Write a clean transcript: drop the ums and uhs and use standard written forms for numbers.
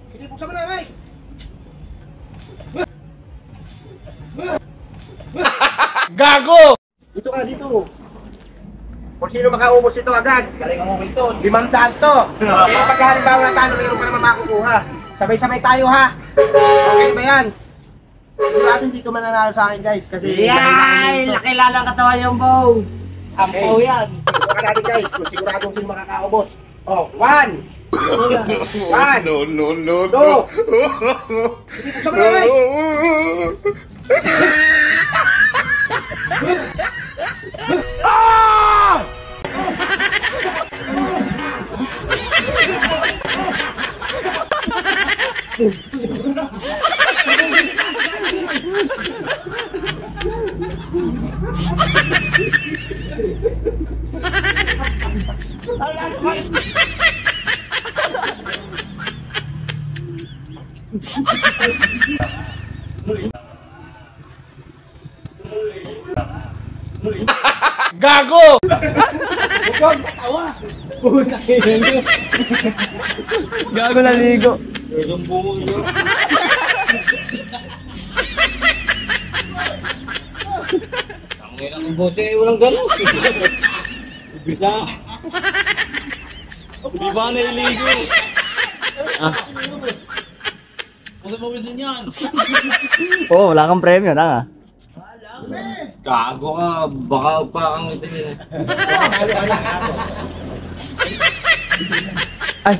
Sige, buksan mo na, Mike! Gago! Dito ka, dito. Kung sino makaubos ito agad. Galing ang ito. 500 to. Kaya pagkahalimbawa na tayo, mayroon pa naman makukuha. Sabay-sabay tayo ha. Okay ba yan? Sigurado dito mananalo sa akin guys. Kasi Yay! Nakilala ang katawan yung bow. Ampo yan. Sigurado natin guys. Kung sigurado sino makakaubos. Oh, 1. 1. No. 2. Sige, buksan mo na, Mike! Ah! Gago! Gago na ligo. Tangin ang bote, walang gano'n. Bisa. Di ba nailigo? Kasi mawin din yan. Oo, wala kang premyo, tanga. Gago ka, baka pa kang itin. Ay!